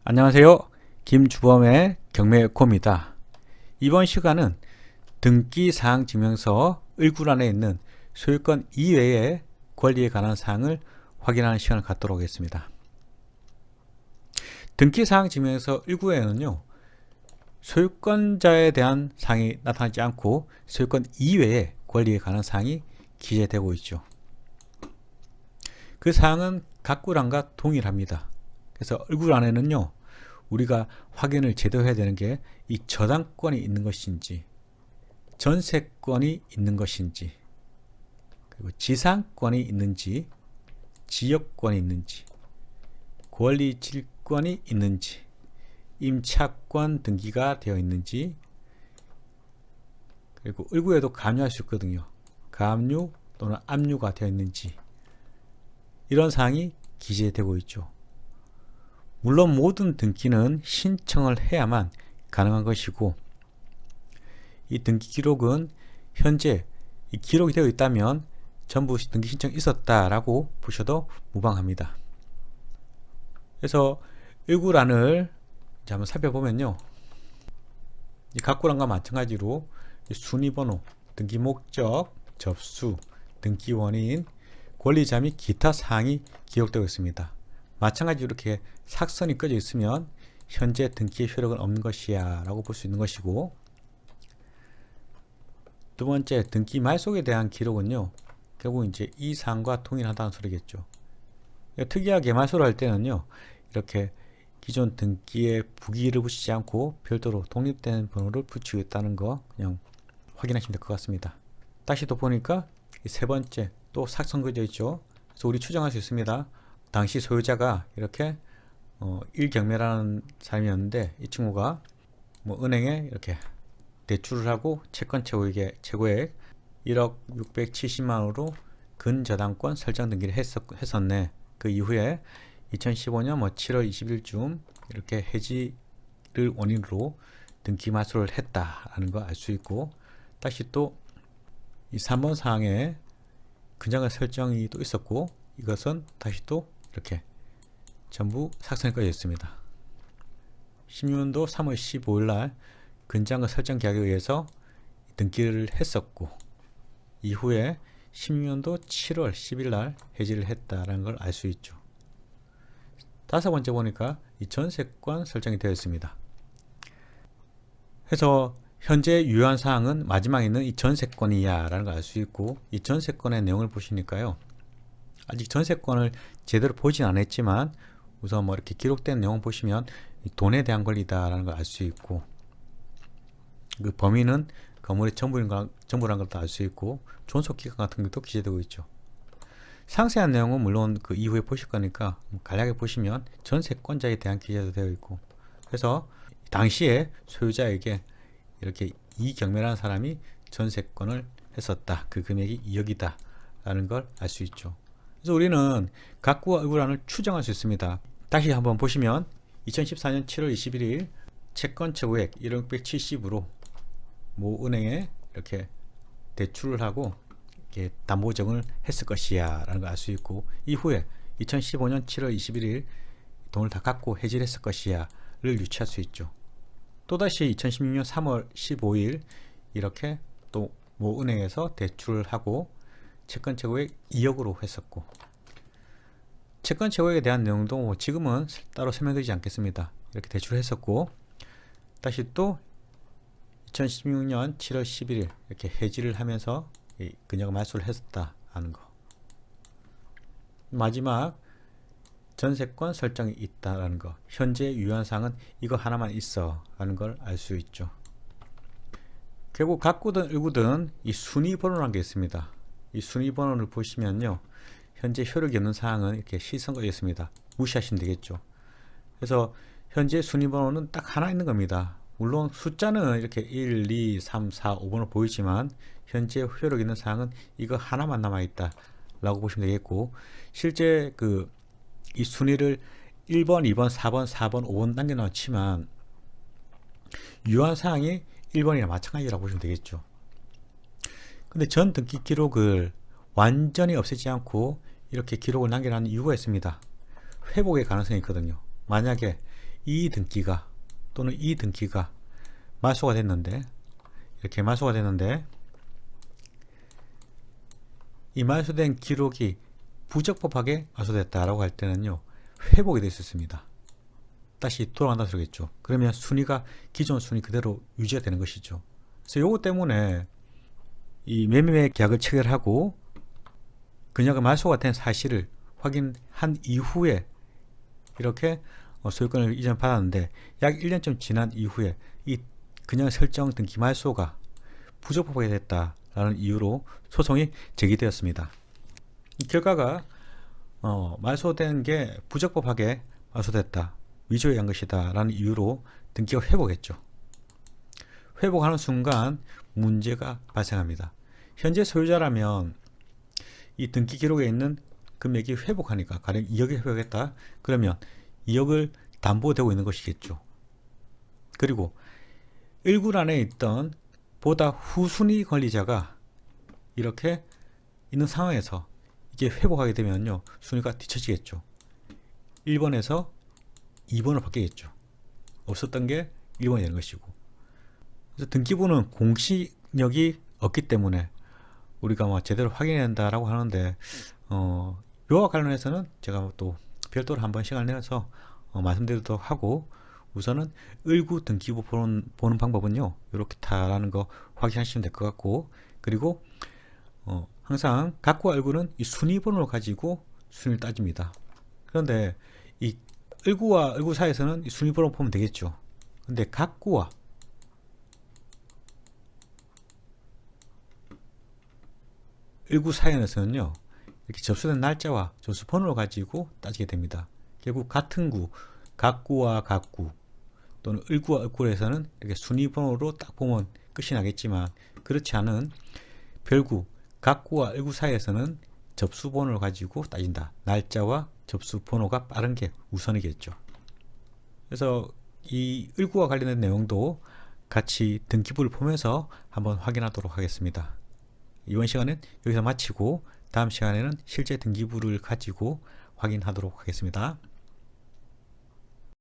안녕하세요. 김주범의 경매코입니다. 이번 시간은 등기사항증명서 을구란에 있는 소유권 이외의 권리에 관한 사항을 확인하는 시간을 갖도록 하겠습니다. 등기사항증명서 을구에는요, 소유권자에 대한 사항이 나타나지 않고 소유권 이외의 권리에 관한 사항이 기재되고 있죠. 그 사항은 각 구란과 동일합니다. 그래서 을구란에는요, 우리가 확인을 제대로 해야 되는 게 이 저당권이 있는 것인지, 전세권이 있는 것인지, 그리고 지상권이 있는지, 지역권이 있는지, 권리질권이 있는지, 임차권 등기가 되어 있는지, 그리고 을구에도 감유할 수 있거든요. 감유 또는 압류가 되어 있는지, 이런 사항이 기재되고 있죠. 물론 모든 등기는 신청을 해야만 가능한 것이고, 이 등기 기록은 현재 이 기록이 되어 있다면 전부 등기 신청이 있었다라고 보셔도 무방합니다. 그래서 을구란을 한번 살펴보면요, 이 각 구란과 마찬가지로 순위번호, 등기 목적, 접수, 등기 원인, 권리자 및 기타 사항이 기록되고 있습니다. 마찬가지로 이렇게 삭선이 꺼져 있으면 현재 등기의 효력은 없는 것이야 라고 볼 수 있는 것이고, 두 번째, 등기 말소에 대한 기록은요, 결국 이제 이 사항과 동일하다는 소리겠죠. 특이하게 말소를 할 때는요, 이렇게 기존 등기에 부기를 붙이지 않고 별도로 독립된 번호를 붙이고 있다는 거 그냥 확인하시면 될 것 같습니다. 다시 또 보니까 세 번째 또 삭선 그어져 있죠. 그래서 우리 추정할 수 있습니다. 당시 소유자가 이렇게 일경매라는 사람이었는데, 이 친구가 은행에 이렇게 대출을 하고 채권 최고액 1억 670만원으로 근저당권 설정 등기를 했었네. 그 이후에 2015년 7월 20일쯤 이렇게 해지를 원인으로 등기 말소를 했다라는 걸 알 수 있고, 다시 또 이 3번 사항에 근저당 설정이 또 있었고, 이것은 다시 또 이렇게 전부 삭선이 꺼져 있습니다. 16년도 3월 15일 날 근저당 설정 계약에 의해서 등기를 했었고, 이후에 16년도 7월 10일 날 해지를 했다라는 걸 알 수 있죠. 다섯 번째 보니까 이 전세권 설정이 되어 있습니다. 그래서 현재 유효한 사항은 마지막에 있는 이 전세권이야 라는 걸 알 수 있고, 이 전세권의 내용을 보시니까요, 아직 전세권을 제대로 보진 않았지만 우선 이렇게 기록된 내용 보시면 돈에 대한 권리다 라는 걸 알 수 있고, 그 범위는 건물의 전부라는 것도 알 수 있고, 존속기간 같은 것도 기재되고 있죠. 상세한 내용은 물론 그 이후에 보실 거니까 간략하게 보시면 전세권자에 대한 기재도 되어 있고, 그래서 당시에 소유자에게 이렇게 이경매라는 사람이 전세권을 했었다, 그 금액이 2억이다 라는 걸 알 수 있죠. 그래서 우리는 각구와 을구란을 추정할 수 있습니다. 다시 한번 보시면 2014년 7월 21일 채권 최고액 1억 670으로 모 은행에 이렇게 대출을 하고 이렇게 담보정을 했을 것이야 라는 걸 알 수 있고, 이후에 2015년 7월 21일 돈을 다 갚고 해지를 했을 것이야 를 유추할 수 있죠. 또다시 2016년 3월 15일 이렇게 또 모 은행에서 대출을 하고 채권 최고액 2억으로 했었고, 채권 최고액에 대한 내용도 지금은 따로 설명드리지 않겠습니다. 이렇게 대출을 했었고, 다시 또 2016년 7월 11일 이렇게 해지를 하면서 그녀가 말소를 했었다 하는 거. 마지막 전세권 설정이 있다라는 거. 현재 유효한 사항은 이거 하나만 있어 하는 걸 알 수 있죠. 결국 각구든 을구든 이 순위번호라는 게 있습니다. 이 순위번호를 보시면요, 현재 효력이 없는 사항은 이렇게 시선거에 있습니다. 무시하시면 되겠죠. 그래서 현재 순위번호는 딱 하나 있는 겁니다. 물론 숫자는 이렇게 1, 2, 3, 4, 5번으로 보이지만 현재 효력 있는 사항은 이거 하나만 남아있다 라고 보시면 되겠고, 실제 이 순위를 1번, 2번, 4번, 4번, 5번 남겨놓지만 유효한 사항이 1번이나 마찬가지라고 보시면 되겠죠. 근데 전 등기 기록을 완전히 없애지 않고 이렇게 기록을 남겨놓은 이유가 있습니다. 회복의 가능성이 있거든요. 만약에 이 등기가 또는 이 등기가 말소가 됐는데, 이렇게 말소가 됐는데 이 말소된 기록이 부적법하게 말소됐다라고 할 때는요, 회복이 될 수 있습니다. 다시 돌아간다 소리겠죠. 그러면 순위가 기존 순위 그대로 유지가 되는 것이죠. 그래서 요거 때문에 이 매매 계약을 체결하고 그녀가 말소가 된 사실을 확인한 이후에 이렇게 소유권을 이전 받았는데, 약 1년쯤 지난 이후에 이 그녀 설정 등기 말소가 부적법하게 됐다라는 이유로 소송이 제기되었습니다. 이 결과가 말소된 게 부적법하게 말소됐다, 위조에 의한 것이다 라는 이유로 등기가 회복했죠. 회복하는 순간 문제가 발생합니다. 현재 소유자라면 이 등기 기록에 있는 금액이 회복하니까, 가령 2억이 회복했다 그러면 2억을 담보되고 있는 것이겠죠. 그리고 1군 있던 보다 후순위 권리자가 이렇게 있는 상황에서 이게 회복하게 되면요, 순위가 뒤처지겠죠. 1번에서 2번으로 바뀌겠죠. 없었던 게 1번이 되는 것이고. 그래서 등기부는 공식력이 없기 때문에 우리가 뭐 제대로 확인해야 된다라고 하는데, 이와 관련해서는 제가 또 별도로 한번 시간을 내서 말씀드리도록 하고, 우선은 을구 등기부 보는 방법은요, 이렇게 다라는 거 확인하시면 될 것 같고, 그리고 항상 갑구와 을구는 이 순위번호를 가지고 순위를 따집니다. 그런데 이 을구와 을구 사이에서는 이 순위번호 보면 되겠죠. 근데 갑구와 을구 사이에서는요, 이렇게 접수된 날짜와 접수 번호를 가지고 따지게 됩니다. 결국 같은 구, 갑구와 갑구 또는 을구와 을구에서는 이렇게 순위 번호로 딱 보면 끝이 나겠지만, 그렇지 않은 별구, 갑구와 을구 사이에서는 접수 번호를 가지고 따진다. 날짜와 접수 번호가 빠른 게 우선이겠죠. 그래서 이 을구와 관련된 내용도 같이 등기부를 보면서 한번 확인하도록 하겠습니다. 이번 시간은 여기서 마치고 다음 시간에는 실제 등기부를 가지고 확인하도록 하겠습니다.